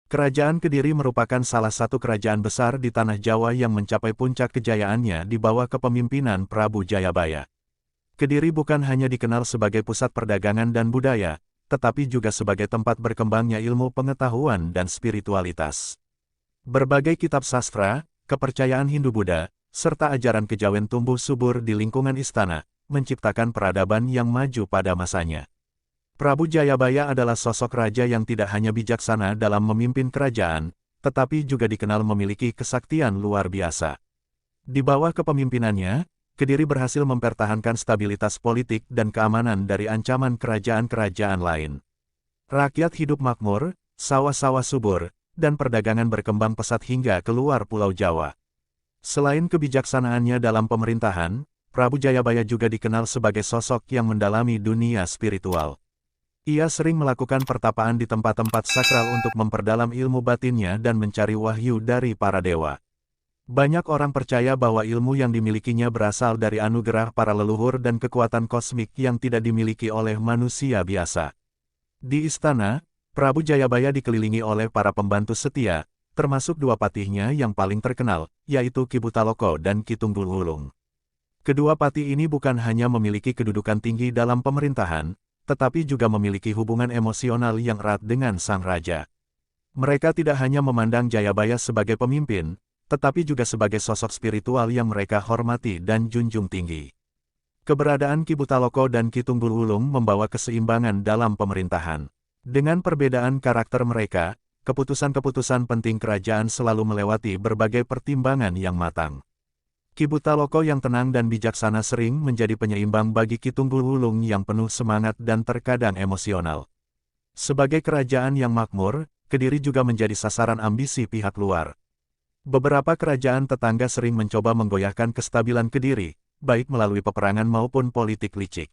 Kerajaan Kediri merupakan salah satu kerajaan besar di tanah Jawa yang mencapai puncak kejayaannya di bawah kepemimpinan Prabu Jayabaya. Kediri bukan hanya dikenal sebagai pusat perdagangan dan budaya, tetapi juga sebagai tempat berkembangnya ilmu pengetahuan dan spiritualitas. Berbagai kitab sastra, kepercayaan Hindu-Buddha, serta ajaran kejawen tumbuh subur di lingkungan istana, menciptakan peradaban yang maju pada masanya. Prabu Jayabaya adalah sosok raja yang tidak hanya bijaksana dalam memimpin kerajaan, tetapi juga dikenal memiliki kesaktian luar biasa. Di bawah kepemimpinannya, Kediri berhasil mempertahankan stabilitas politik dan keamanan dari ancaman kerajaan-kerajaan lain. Rakyat hidup makmur, sawah-sawah subur, dan perdagangan berkembang pesat hingga keluar Pulau Jawa. Selain kebijaksanaannya dalam pemerintahan, Prabu Jayabaya juga dikenal sebagai sosok yang mendalami dunia spiritual. Ia sering melakukan pertapaan di tempat-tempat sakral untuk memperdalam ilmu batinnya dan mencari wahyu dari para dewa. Banyak orang percaya bahwa ilmu yang dimilikinya berasal dari anugerah para leluhur dan kekuatan kosmik yang tidak dimiliki oleh manusia biasa. Di istana, Prabu Jayabaya dikelilingi oleh para pembantu setia, termasuk dua patihnya yang paling terkenal, yaitu Ki Butaloko dan Ki Tunggul Wulung. Kedua patih ini bukan hanya memiliki kedudukan tinggi dalam pemerintahan, tetapi juga memiliki hubungan emosional yang erat dengan sang raja. Mereka tidak hanya memandang Jayabaya sebagai pemimpin, tetapi juga sebagai sosok spiritual yang mereka hormati dan junjung tinggi. Keberadaan Ki Butaloko dan Ki Tunggul Wulung membawa keseimbangan dalam pemerintahan. Dengan perbedaan karakter mereka, keputusan-keputusan penting kerajaan selalu melewati berbagai pertimbangan yang matang. Ki Butaloko yang tenang dan bijaksana sering menjadi penyeimbang bagi Ki Tunggul Wulung yang penuh semangat dan terkadang emosional. Sebagai kerajaan yang makmur, Kediri juga menjadi sasaran ambisi pihak luar. Beberapa kerajaan tetangga sering mencoba menggoyahkan kestabilan Kediri, baik melalui peperangan maupun politik licik.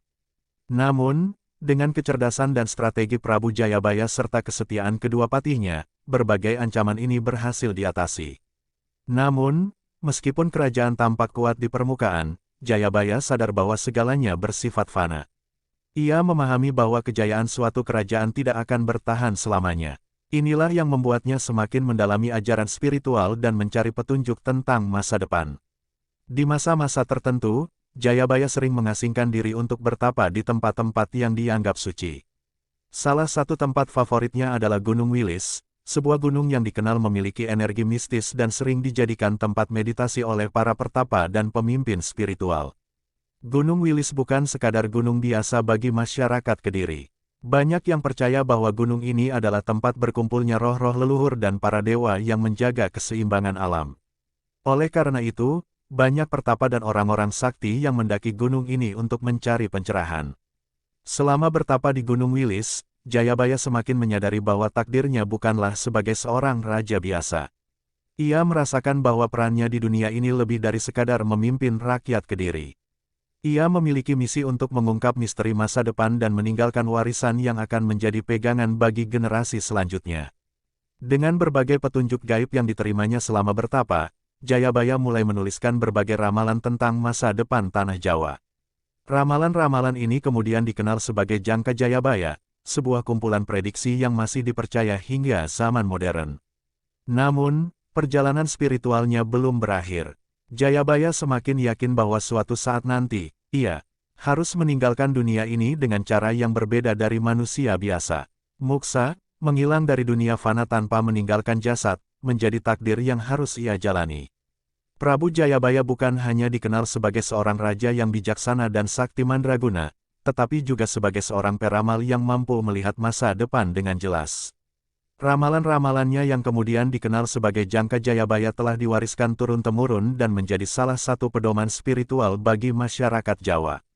Namun, dengan kecerdasan dan strategi Prabu Jayabaya serta kesetiaan kedua patihnya, berbagai ancaman ini berhasil diatasi. Namun, meskipun kerajaan tampak kuat di permukaan, Jayabaya sadar bahwa segalanya bersifat fana. Ia memahami bahwa kejayaan suatu kerajaan tidak akan bertahan selamanya. Inilah yang membuatnya semakin mendalami ajaran spiritual dan mencari petunjuk tentang masa depan. Di masa-masa tertentu, Jayabaya sering mengasingkan diri untuk bertapa di tempat-tempat yang dianggap suci. Salah satu tempat favoritnya adalah Gunung Wilis, sebuah gunung yang dikenal memiliki energi mistis dan sering dijadikan tempat meditasi oleh para pertapa dan pemimpin spiritual. Gunung Wilis bukan sekadar gunung biasa bagi masyarakat Kediri. Banyak yang percaya bahwa gunung ini adalah tempat berkumpulnya roh-roh leluhur dan para dewa yang menjaga keseimbangan alam. Oleh karena itu, banyak pertapa dan orang-orang sakti yang mendaki gunung ini untuk mencari pencerahan. Selama bertapa di Gunung Wilis, Jayabaya semakin menyadari bahwa takdirnya bukanlah sebagai seorang raja biasa. Ia merasakan bahwa perannya di dunia ini lebih dari sekadar memimpin rakyat Kediri. Ia memiliki misi untuk mengungkap misteri masa depan dan meninggalkan warisan yang akan menjadi pegangan bagi generasi selanjutnya. Dengan berbagai petunjuk gaib yang diterimanya selama bertapa, Jayabaya mulai menuliskan berbagai ramalan tentang masa depan tanah Jawa. Ramalan-ramalan ini kemudian dikenal sebagai Jangka Jayabaya, sebuah kumpulan prediksi yang masih dipercaya hingga zaman modern. Namun, perjalanan spiritualnya belum berakhir. Jayabaya semakin yakin bahwa suatu saat nanti, ia harus meninggalkan dunia ini dengan cara yang berbeda dari manusia biasa. Muksa, menghilang dari dunia fana tanpa meninggalkan jasad, menjadi takdir yang harus ia jalani. Prabu Jayabaya bukan hanya dikenal sebagai seorang raja yang bijaksana dan sakti mandraguna, tetapi juga sebagai seorang peramal yang mampu melihat masa depan dengan jelas. Ramalan-ramalannya yang kemudian dikenal sebagai Jangka Jayabaya telah diwariskan turun-temurun dan menjadi salah satu pedoman spiritual bagi masyarakat Jawa.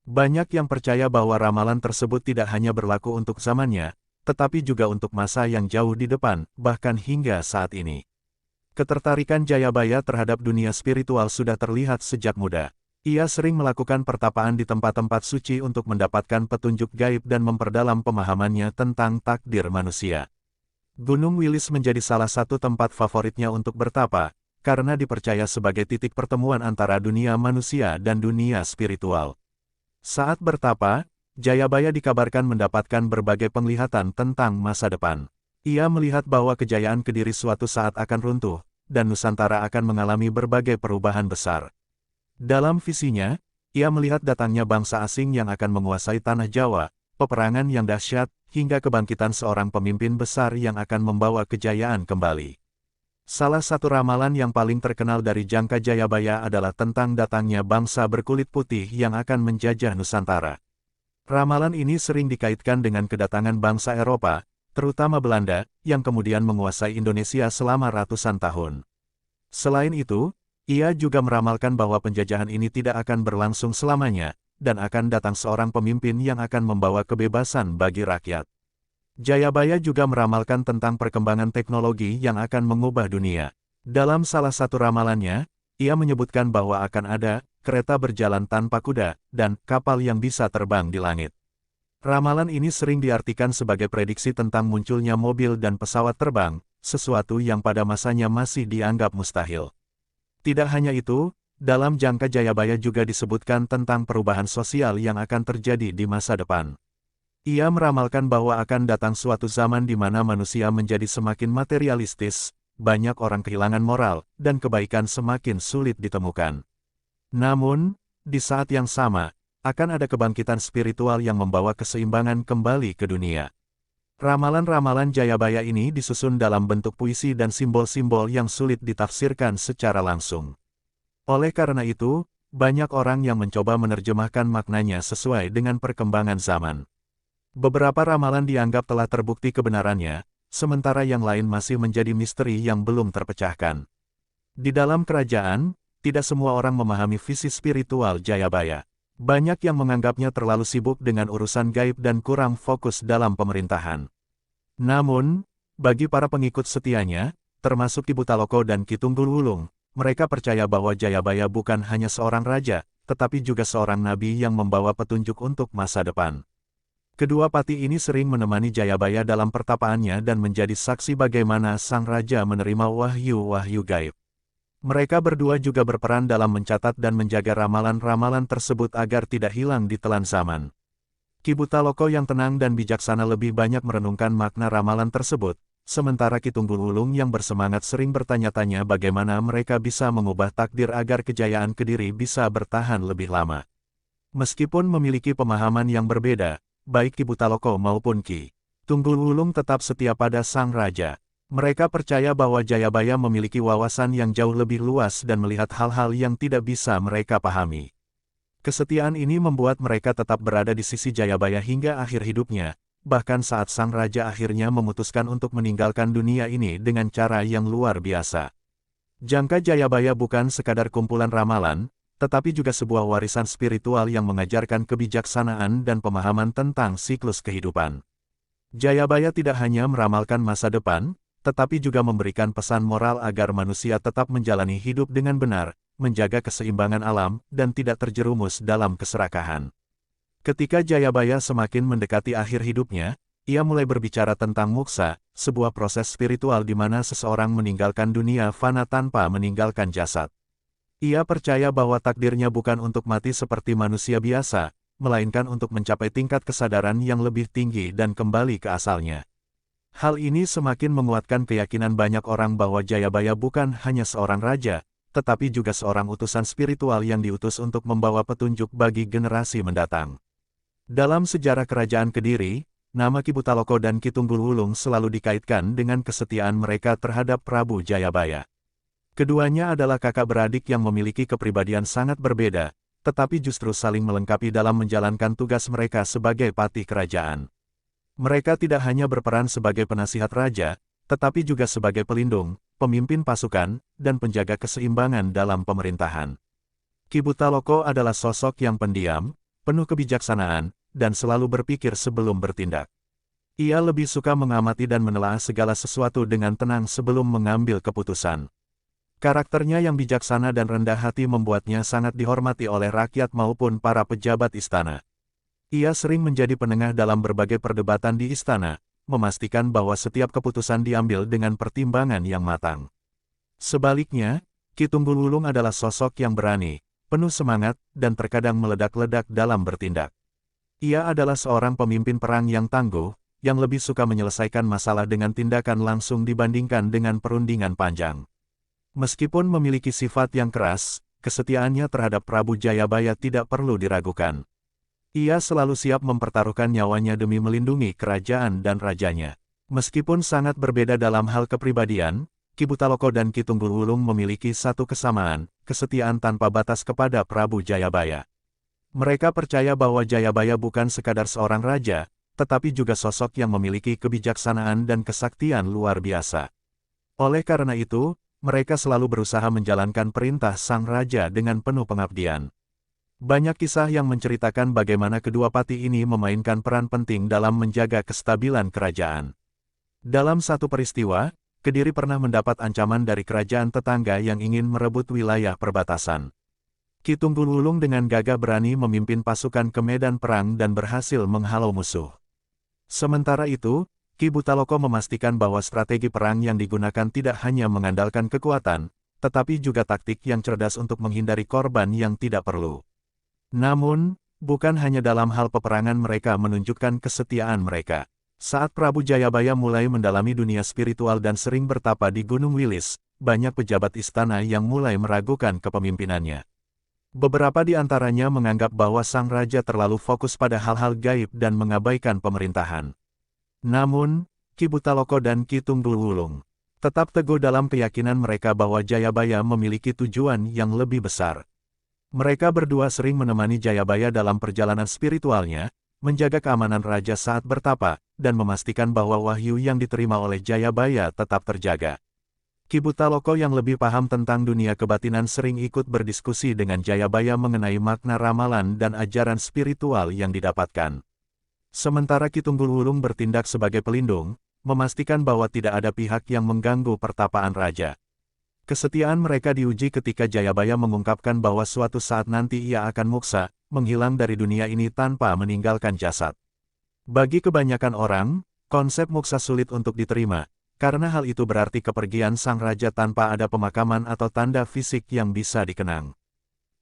Banyak yang percaya bahwa ramalan tersebut tidak hanya berlaku untuk zamannya, tetapi juga untuk masa yang jauh di depan, bahkan hingga saat ini. Ketertarikan Jayabaya terhadap dunia spiritual sudah terlihat sejak muda. Ia sering melakukan pertapaan di tempat-tempat suci untuk mendapatkan petunjuk gaib dan memperdalam pemahamannya tentang takdir manusia. Gunung Wilis menjadi salah satu tempat favoritnya untuk bertapa, karena dipercaya sebagai titik pertemuan antara dunia manusia dan dunia spiritual. Saat bertapa, Jayabaya dikabarkan mendapatkan berbagai penglihatan tentang masa depan. Ia melihat bahwa kejayaan Kediri suatu saat akan runtuh, dan Nusantara akan mengalami berbagai perubahan besar. Dalam visinya, ia melihat datangnya bangsa asing yang akan menguasai tanah Jawa, peperangan yang dahsyat, hingga kebangkitan seorang pemimpin besar yang akan membawa kejayaan kembali. Salah satu ramalan yang paling terkenal dari Jangka Jayabaya adalah tentang datangnya bangsa berkulit putih yang akan menjajah Nusantara. Ramalan ini sering dikaitkan dengan kedatangan bangsa Eropa, terutama Belanda, yang kemudian menguasai Indonesia selama ratusan tahun. Selain itu, ia juga meramalkan bahwa penjajahan ini tidak akan berlangsung selamanya, dan akan datang seorang pemimpin yang akan membawa kebebasan bagi rakyat. Jayabaya juga meramalkan tentang perkembangan teknologi yang akan mengubah dunia. Dalam salah satu ramalannya, ia menyebutkan bahwa akan ada kereta berjalan tanpa kuda dan kapal yang bisa terbang di langit. Ramalan ini sering diartikan sebagai prediksi tentang munculnya mobil dan pesawat terbang, sesuatu yang pada masanya masih dianggap mustahil. Tidak hanya itu, dalam Jangka Jayabaya juga disebutkan tentang perubahan sosial yang akan terjadi di masa depan. Ia meramalkan bahwa akan datang suatu zaman di mana manusia menjadi semakin materialistis, banyak orang kehilangan moral, dan kebaikan semakin sulit ditemukan. Namun, di saat yang sama, akan ada kebangkitan spiritual yang membawa keseimbangan kembali ke dunia. Ramalan-ramalan Jayabaya ini disusun dalam bentuk puisi dan simbol-simbol yang sulit ditafsirkan secara langsung. Oleh karena itu, banyak orang yang mencoba menerjemahkan maknanya sesuai dengan perkembangan zaman. Beberapa ramalan dianggap telah terbukti kebenarannya, sementara yang lain masih menjadi misteri yang belum terpecahkan. Di dalam kerajaan, tidak semua orang memahami visi spiritual Jayabaya. Banyak yang menganggapnya terlalu sibuk dengan urusan gaib dan kurang fokus dalam pemerintahan. Namun, bagi para pengikut setianya, termasuk Ki Butaloko dan Ki Tunggul Wulung, mereka percaya bahwa Jayabaya bukan hanya seorang raja, tetapi juga seorang nabi yang membawa petunjuk untuk masa depan. Kedua pati ini sering menemani Jayabaya dalam pertapaannya dan menjadi saksi bagaimana sang raja menerima wahyu-wahyu gaib. Mereka berdua juga berperan dalam mencatat dan menjaga ramalan-ramalan tersebut agar tidak hilang di telan zaman. Ki Butaloko yang tenang dan bijaksana lebih banyak merenungkan makna ramalan tersebut, sementara Ki Tunggul Wulung yang bersemangat sering bertanya-tanya bagaimana mereka bisa mengubah takdir agar kejayaan Kediri bisa bertahan lebih lama. Meskipun memiliki pemahaman yang berbeda, baik Ki Butaloko maupun Ki Tunggul Wulung tetap setia pada sang raja. Mereka percaya bahwa Jayabaya memiliki wawasan yang jauh lebih luas dan melihat hal-hal yang tidak bisa mereka pahami. Kesetiaan ini membuat mereka tetap berada di sisi Jayabaya hingga akhir hidupnya, bahkan saat sang raja akhirnya memutuskan untuk meninggalkan dunia ini dengan cara yang luar biasa. Jangka Jayabaya bukan sekadar kumpulan ramalan, tetapi juga sebuah warisan spiritual yang mengajarkan kebijaksanaan dan pemahaman tentang siklus kehidupan. Jayabaya tidak hanya meramalkan masa depan, tetapi juga memberikan pesan moral agar manusia tetap menjalani hidup dengan benar, menjaga keseimbangan alam, dan tidak terjerumus dalam keserakahan. Ketika Jayabaya semakin mendekati akhir hidupnya, ia mulai berbicara tentang muksa, sebuah proses spiritual di mana seseorang meninggalkan dunia fana tanpa meninggalkan jasad. Ia percaya bahwa takdirnya bukan untuk mati seperti manusia biasa, melainkan untuk mencapai tingkat kesadaran yang lebih tinggi dan kembali ke asalnya. Hal ini semakin menguatkan keyakinan banyak orang bahwa Jayabaya bukan hanya seorang raja, tetapi juga seorang utusan spiritual yang diutus untuk membawa petunjuk bagi generasi mendatang. Dalam sejarah kerajaan Kediri, nama Ki Butaloko dan Ki Tunggul Wulung selalu dikaitkan dengan kesetiaan mereka terhadap Prabu Jayabaya. Keduanya adalah kakak beradik yang memiliki kepribadian sangat berbeda, tetapi justru saling melengkapi dalam menjalankan tugas mereka sebagai patih kerajaan. Mereka tidak hanya berperan sebagai penasihat raja, tetapi juga sebagai pelindung, pemimpin pasukan, dan penjaga keseimbangan dalam pemerintahan. Ki Butaloko adalah sosok yang pendiam, penuh kebijaksanaan, dan selalu berpikir sebelum bertindak. Ia lebih suka mengamati dan menelaah segala sesuatu dengan tenang sebelum mengambil keputusan. Karakternya yang bijaksana dan rendah hati membuatnya sangat dihormati oleh rakyat maupun para pejabat istana. Ia sering menjadi penengah dalam berbagai perdebatan di istana, memastikan bahwa setiap keputusan diambil dengan pertimbangan yang matang. Sebaliknya, Ki Tunggul Wulung adalah sosok yang berani, penuh semangat, dan terkadang meledak-ledak dalam bertindak. Ia adalah seorang pemimpin perang yang tangguh, yang lebih suka menyelesaikan masalah dengan tindakan langsung dibandingkan dengan perundingan panjang. Meskipun memiliki sifat yang keras, kesetiaannya terhadap Prabu Jayabaya tidak perlu diragukan. Ia selalu siap mempertaruhkan nyawanya demi melindungi kerajaan dan rajanya. Meskipun sangat berbeda dalam hal kepribadian, Ki Butaloko dan Ki Tunggulwulung memiliki satu kesamaan, kesetiaan tanpa batas kepada Prabu Jayabaya. Mereka percaya bahwa Jayabaya bukan sekadar seorang raja, tetapi juga sosok yang memiliki kebijaksanaan dan kesaktian luar biasa. Oleh karena itu, mereka selalu berusaha menjalankan perintah sang raja dengan penuh pengabdian. Banyak kisah yang menceritakan bagaimana kedua patih ini memainkan peran penting dalam menjaga kestabilan kerajaan. Dalam satu peristiwa, Kediri pernah mendapat ancaman dari kerajaan tetangga yang ingin merebut wilayah perbatasan. Ki Tunggulwulung dengan gagah berani memimpin pasukan ke medan perang dan berhasil menghalau musuh. Sementara itu, Ki Butaloko memastikan bahwa strategi perang yang digunakan tidak hanya mengandalkan kekuatan, tetapi juga taktik yang cerdas untuk menghindari korban yang tidak perlu. Namun, bukan hanya dalam hal peperangan mereka menunjukkan kesetiaan mereka. Saat Prabu Jayabaya mulai mendalami dunia spiritual dan sering bertapa di Gunung Wilis, banyak pejabat istana yang mulai meragukan kepemimpinannya. Beberapa di antaranya menganggap bahwa sang raja terlalu fokus pada hal-hal gaib dan mengabaikan pemerintahan. Namun, Ki Butaloko dan Ki Tunggulwulung tetap teguh dalam keyakinan mereka bahwa Jayabaya memiliki tujuan yang lebih besar. Mereka berdua sering menemani Jayabaya dalam perjalanan spiritualnya, menjaga keamanan raja saat bertapa, dan memastikan bahwa wahyu yang diterima oleh Jayabaya tetap terjaga. Ki Butaloko yang lebih paham tentang dunia kebatinan sering ikut berdiskusi dengan Jayabaya mengenai makna ramalan dan ajaran spiritual yang didapatkan. Sementara Ki Tunggulwulung bertindak sebagai pelindung, memastikan bahwa tidak ada pihak yang mengganggu pertapaan raja. Kesetiaan mereka diuji ketika Jayabaya mengungkapkan bahwa suatu saat nanti ia akan muksa, menghilang dari dunia ini tanpa meninggalkan jasad. Bagi kebanyakan orang, konsep muksa sulit untuk diterima, karena hal itu berarti kepergian sang raja tanpa ada pemakaman atau tanda fisik yang bisa dikenang.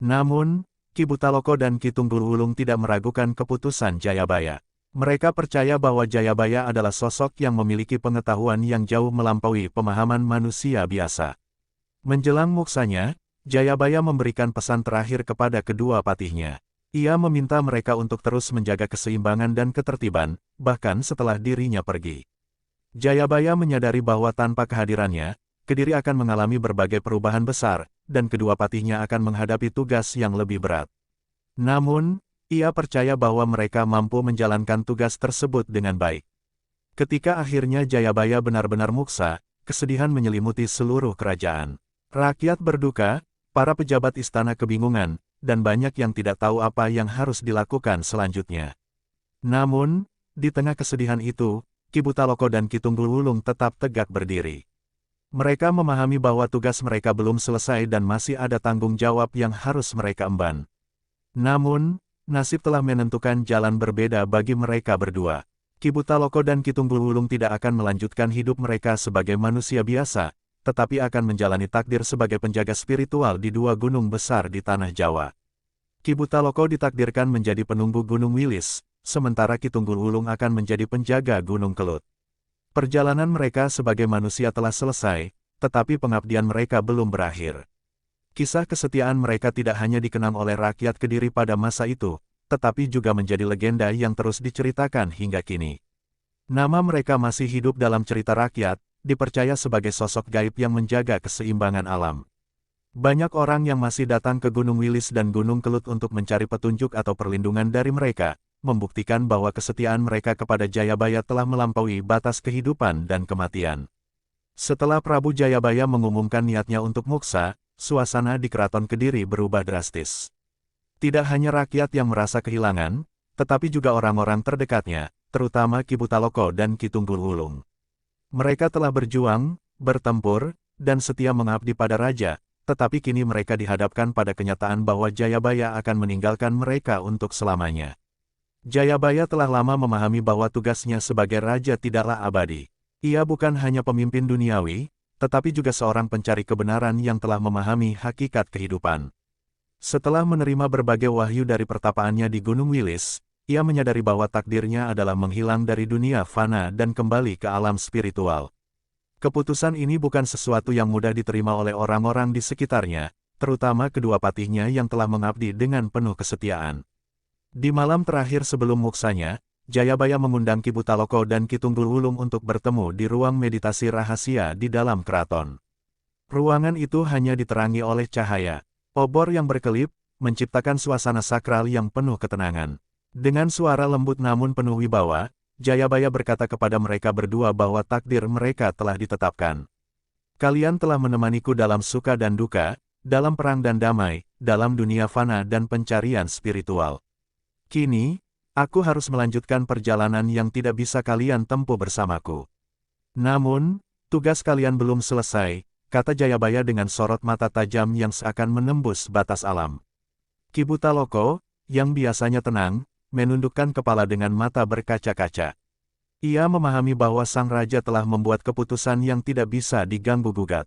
Namun, Ki Butaloko dan Ki Tunggulwulung tidak meragukan keputusan Jayabaya. Mereka percaya bahwa Jayabaya adalah sosok yang memiliki pengetahuan yang jauh melampaui pemahaman manusia biasa. Menjelang muksanya, Jayabaya memberikan pesan terakhir kepada kedua patihnya. Ia meminta mereka untuk terus menjaga keseimbangan dan ketertiban, bahkan setelah dirinya pergi. Jayabaya menyadari bahwa tanpa kehadirannya, Kediri akan mengalami berbagai perubahan besar, dan kedua patihnya akan menghadapi tugas yang lebih berat. Namun, ia percaya bahwa mereka mampu menjalankan tugas tersebut dengan baik. Ketika akhirnya Jayabaya benar-benar muksa, kesedihan menyelimuti seluruh kerajaan. Rakyat berduka, para pejabat istana kebingungan, dan banyak yang tidak tahu apa yang harus dilakukan selanjutnya. Namun, di tengah kesedihan itu, Ki Butaloko dan Ki Tunggulwulung tetap tegak berdiri. Mereka memahami bahwa tugas mereka belum selesai dan masih ada tanggung jawab yang harus mereka emban. Namun, nasib telah menentukan jalan berbeda bagi mereka berdua. Ki Butaloko dan Ki Tunggulwulung tidak akan melanjutkan hidup mereka sebagai manusia biasa, tetapi akan menjalani takdir sebagai penjaga spiritual di dua gunung besar di tanah Jawa. Ki Butaloko ditakdirkan menjadi penunggu Gunung Wilis, sementara Ki Tunggulwulung akan menjadi penjaga Gunung Kelut. Perjalanan mereka sebagai manusia telah selesai, tetapi pengabdian mereka belum berakhir. Kisah kesetiaan mereka tidak hanya dikenang oleh rakyat Kediri pada masa itu, tetapi juga menjadi legenda yang terus diceritakan hingga kini. Nama mereka masih hidup dalam cerita rakyat, dipercaya sebagai sosok gaib yang menjaga keseimbangan alam. Banyak orang yang masih datang ke Gunung Wilis dan Gunung Kelut untuk mencari petunjuk atau perlindungan dari mereka, membuktikan bahwa kesetiaan mereka kepada Jayabaya telah melampaui batas kehidupan dan kematian. Setelah Prabu Jayabaya mengumumkan niatnya untuk muksa, suasana di Keraton Kediri berubah drastis. Tidak hanya rakyat yang merasa kehilangan, tetapi juga orang-orang terdekatnya, terutama Ki Butaloko dan Ki Tunggulwulung. Mereka telah berjuang, bertempur, dan setia mengabdi pada raja, tetapi kini mereka dihadapkan pada kenyataan bahwa Jayabaya akan meninggalkan mereka untuk selamanya. Jayabaya telah lama memahami bahwa tugasnya sebagai raja tidaklah abadi. Ia bukan hanya pemimpin duniawi, tetapi juga seorang pencari kebenaran yang telah memahami hakikat kehidupan. Setelah menerima berbagai wahyu dari pertapaannya di Gunung Wilis, ia menyadari bahwa takdirnya adalah menghilang dari dunia fana dan kembali ke alam spiritual. Keputusan ini bukan sesuatu yang mudah diterima oleh orang-orang di sekitarnya, terutama kedua patihnya yang telah mengabdi dengan penuh kesetiaan. Di malam terakhir sebelum muksanya, Jayabaya mengundang Ki Butaloko dan Ki Tunggul Wulung untuk bertemu di ruang meditasi rahasia di dalam keraton. Ruangan itu hanya diterangi oleh cahaya obor yang berkelip, menciptakan suasana sakral yang penuh ketenangan. Dengan suara lembut namun penuh wibawa, Jayabaya berkata kepada mereka berdua bahwa takdir mereka telah ditetapkan. Kalian telah menemaniku dalam suka dan duka, dalam perang dan damai, dalam dunia fana dan pencarian spiritual. Kini, aku harus melanjutkan perjalanan yang tidak bisa kalian tempuh bersamaku. Namun, tugas kalian belum selesai, kata Jayabaya dengan sorot mata tajam yang seakan menembus batas alam. Ki Butaloko, yang biasanya tenang, menundukkan kepala dengan mata berkaca-kaca. Ia memahami bahwa sang raja telah membuat keputusan yang tidak bisa diganggu-gugat.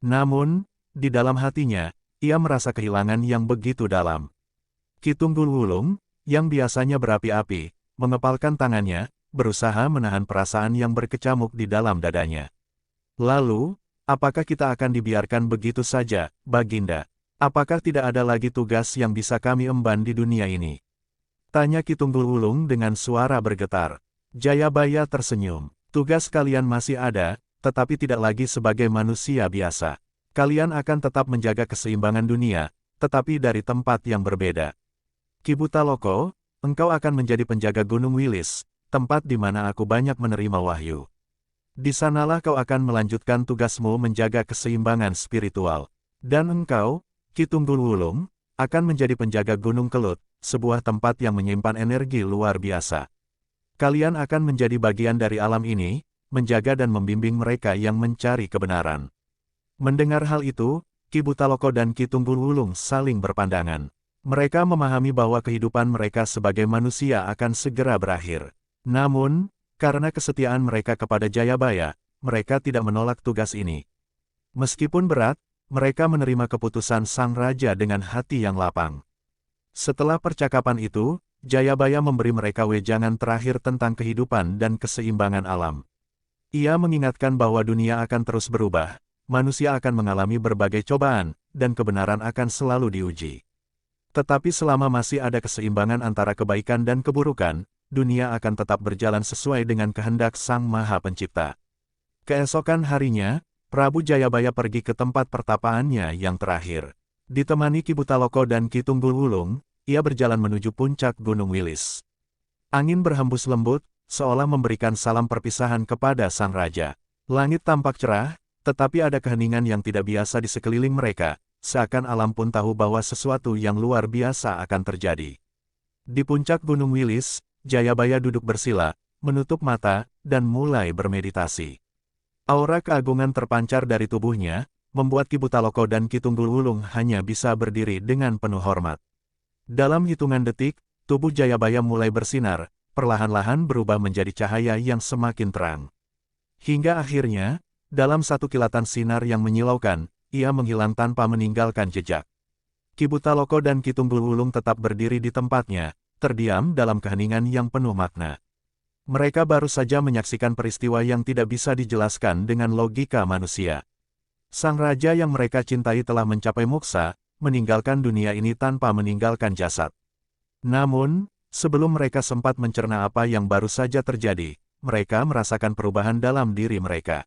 Namun, di dalam hatinya, ia merasa kehilangan yang begitu dalam. Ki Tunggul Wulung, yang biasanya berapi-api, mengepalkan tangannya, berusaha menahan perasaan yang berkecamuk di dalam dadanya. Lalu, apakah kita akan dibiarkan begitu saja, Baginda? Apakah tidak ada lagi tugas yang bisa kami emban di dunia ini? Tanya Ki Tunggul Wulung dengan suara bergetar. Jayabaya tersenyum. Tugas kalian masih ada, tetapi tidak lagi sebagai manusia biasa. Kalian akan tetap menjaga keseimbangan dunia, tetapi dari tempat yang berbeda. Ki Butaloko, engkau akan menjadi penjaga Gunung Wilis, tempat di mana aku banyak menerima wahyu. Di sanalah kau akan melanjutkan tugasmu menjaga keseimbangan spiritual. Dan engkau, Ki Tunggul Wulung, akan menjadi penjaga Gunung Kelut, sebuah tempat yang menyimpan energi luar biasa. Kalian akan menjadi bagian dari alam ini, menjaga dan membimbing mereka yang mencari kebenaran. Mendengar hal itu, Ki Butaloko dan Ki Tunggul Wulung saling berpandangan. Mereka memahami bahwa kehidupan mereka sebagai manusia akan segera berakhir. Namun, karena kesetiaan mereka kepada Jayabaya, mereka tidak menolak tugas ini. Meskipun berat, mereka menerima keputusan sang raja dengan hati yang lapang. Setelah percakapan itu, Jayabaya memberi mereka wejangan terakhir tentang kehidupan dan keseimbangan alam. Ia mengingatkan bahwa dunia akan terus berubah, manusia akan mengalami berbagai cobaan, dan kebenaran akan selalu diuji. Tetapi selama masih ada keseimbangan antara kebaikan dan keburukan, dunia akan tetap berjalan sesuai dengan kehendak Sang Maha Pencipta. Keesokan harinya, Prabu Jayabaya pergi ke tempat pertapaannya yang terakhir. Ditemani Ki Butaloko dan Ki Tunggul Wulung, ia berjalan menuju puncak Gunung Wilis. Angin berhembus lembut, seolah memberikan salam perpisahan kepada sang raja. Langit tampak cerah, tetapi ada keheningan yang tidak biasa di sekeliling mereka, seakan alam pun tahu bahwa sesuatu yang luar biasa akan terjadi. Di puncak Gunung Wilis, Jayabaya duduk bersila, menutup mata, dan mulai bermeditasi. Aura keagungan terpancar dari tubuhnya, membuat Ki Butaloko dan Ki Tunggul Wulung hanya bisa berdiri dengan penuh hormat. Dalam hitungan detik, tubuh Jayabaya mulai bersinar, perlahan-lahan berubah menjadi cahaya yang semakin terang. Hingga akhirnya, dalam satu kilatan sinar yang menyilaukan, ia menghilang tanpa meninggalkan jejak. Ki Butaloko dan Ki Tunggul Wulung tetap berdiri di tempatnya, terdiam dalam keheningan yang penuh makna. Mereka baru saja menyaksikan peristiwa yang tidak bisa dijelaskan dengan logika manusia. Sang raja yang mereka cintai telah mencapai moksa, meninggalkan dunia ini tanpa meninggalkan jasad. Namun, sebelum mereka sempat mencerna apa yang baru saja terjadi, mereka merasakan perubahan dalam diri mereka.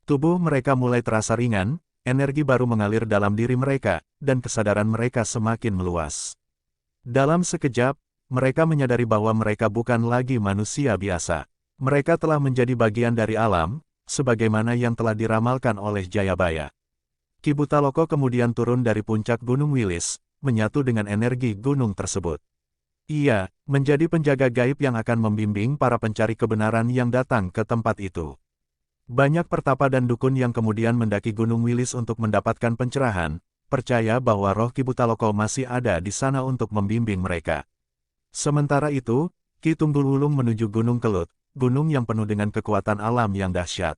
Tubuh mereka mulai terasa ringan, energi baru mengalir dalam diri mereka, dan kesadaran mereka semakin meluas. Dalam sekejap, mereka menyadari bahwa mereka bukan lagi manusia biasa. Mereka telah menjadi bagian dari alam, sebagaimana yang telah diramalkan oleh Jayabaya. Ki Butaloko kemudian turun dari puncak Gunung Wilis, menyatu dengan energi gunung tersebut. Ia menjadi penjaga gaib yang akan membimbing para pencari kebenaran yang datang ke tempat itu. Banyak pertapa dan dukun yang kemudian mendaki Gunung Wilis untuk mendapatkan pencerahan, percaya bahwa roh Ki Butaloko masih ada di sana untuk membimbing mereka. Sementara itu, Ki Tunggul Wulung menuju Gunung Kelut, gunung yang penuh dengan kekuatan alam yang dahsyat.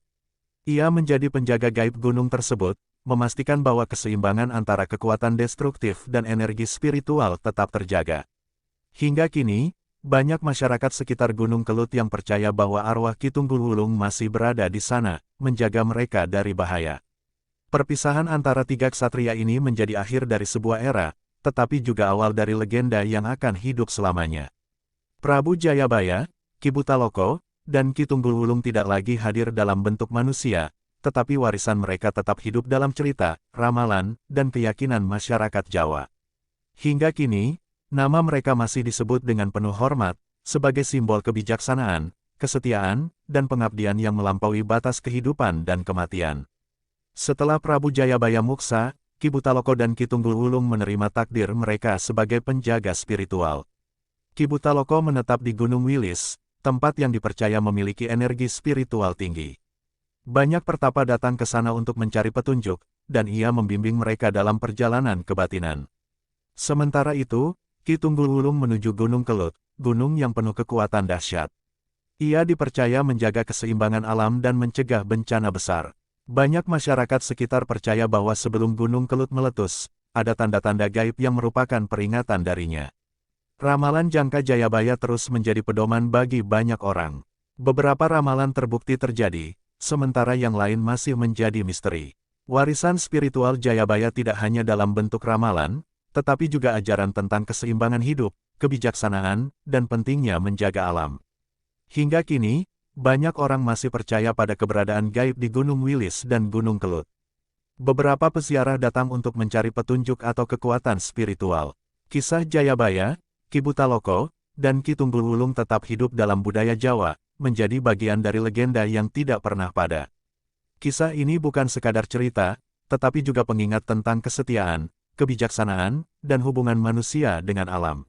Ia menjadi penjaga gaib gunung tersebut, memastikan bahwa keseimbangan antara kekuatan destruktif dan energi spiritual tetap terjaga. Hingga kini, Banyak masyarakat sekitar Gunung Kelut yang percaya bahwa arwah Ki Tunggul Wulung masih berada di sana, menjaga mereka dari bahaya. Perpisahan antara tiga ksatria ini menjadi akhir dari sebuah era, tetapi juga awal dari legenda yang akan hidup selamanya. Prabu Jayabaya, Ki Butaloko, dan Ki Tunggul Wulung tidak lagi hadir dalam bentuk manusia, tetapi warisan mereka tetap hidup dalam cerita, ramalan, dan keyakinan masyarakat Jawa. Hingga kini, nama mereka masih disebut dengan penuh hormat, sebagai simbol kebijaksanaan, kesetiaan, dan pengabdian yang melampaui batas kehidupan dan kematian. Setelah Prabu Jayabaya muksa, Ki Butaloko dan Ki Tunggul Wulung menerima takdir mereka sebagai penjaga spiritual. Ki Butaloko menetap di Gunung Wilis, tempat yang dipercaya memiliki energi spiritual tinggi. Banyak pertapa datang ke sana untuk mencari petunjuk, dan ia membimbing mereka dalam perjalanan kebatinan. Sementara itu, Ki Tunggul Wulung menuju Gunung Kelut, gunung yang penuh kekuatan dahsyat. Ia dipercaya menjaga keseimbangan alam dan mencegah bencana besar. Banyak masyarakat sekitar percaya bahwa sebelum Gunung Kelut meletus, ada tanda-tanda gaib yang merupakan peringatan darinya. Ramalan Jangka Jayabaya terus menjadi pedoman bagi banyak orang. Beberapa ramalan terbukti terjadi, sementara yang lain masih menjadi misteri. Warisan spiritual Jayabaya tidak hanya dalam bentuk ramalan, tetapi juga ajaran tentang keseimbangan hidup, kebijaksanaan, dan pentingnya menjaga alam. Hingga kini, banyak orang masih percaya pada keberadaan gaib di Gunung Wilis dan Gunung Kelut. Beberapa peziarah datang untuk mencari petunjuk atau kekuatan spiritual. Kisah Jayabaya, Ki Butaloko, dan Ki Tunggul Wulung tetap hidup dalam budaya Jawa, menjadi bagian dari legenda yang tidak pernah padam. Kisah ini bukan sekadar cerita, tetapi juga pengingat tentang kesetiaan, kebijaksanaan, dan hubungan manusia dengan alam.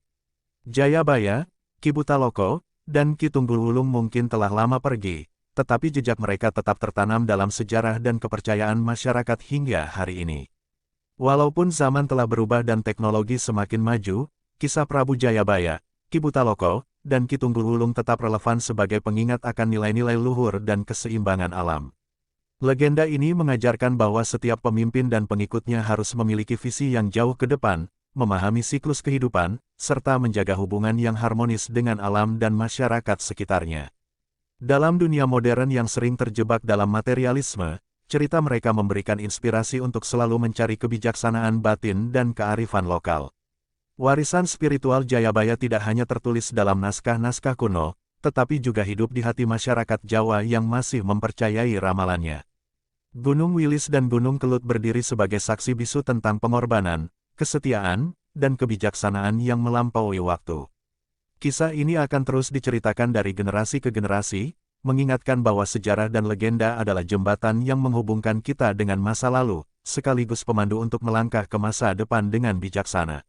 Jayabaya, Ki Butaloko, dan Ki Tunggul Wulung mungkin telah lama pergi, tetapi jejak mereka tetap tertanam dalam sejarah dan kepercayaan masyarakat hingga hari ini. Walaupun zaman telah berubah dan teknologi semakin maju, kisah Prabu Jayabaya, Ki Butaloko, dan Ki Tunggul Wulung tetap relevan sebagai pengingat akan nilai-nilai luhur dan keseimbangan alam. Legenda ini mengajarkan bahwa setiap pemimpin dan pengikutnya harus memiliki visi yang jauh ke depan, memahami siklus kehidupan, serta menjaga hubungan yang harmonis dengan alam dan masyarakat sekitarnya. Dalam dunia modern yang sering terjebak dalam materialisme, cerita mereka memberikan inspirasi untuk selalu mencari kebijaksanaan batin dan kearifan lokal. Warisan spiritual Jayabaya tidak hanya tertulis dalam naskah-naskah kuno, tetapi juga hidup di hati masyarakat Jawa yang masih mempercayai ramalannya. Gunung Wilis dan Gunung Kelut berdiri sebagai saksi bisu tentang pengorbanan, kesetiaan, dan kebijaksanaan yang melampaui waktu. Kisah ini akan terus diceritakan dari generasi ke generasi, mengingatkan bahwa sejarah dan legenda adalah jembatan yang menghubungkan kita dengan masa lalu, sekaligus pemandu untuk melangkah ke masa depan dengan bijaksana.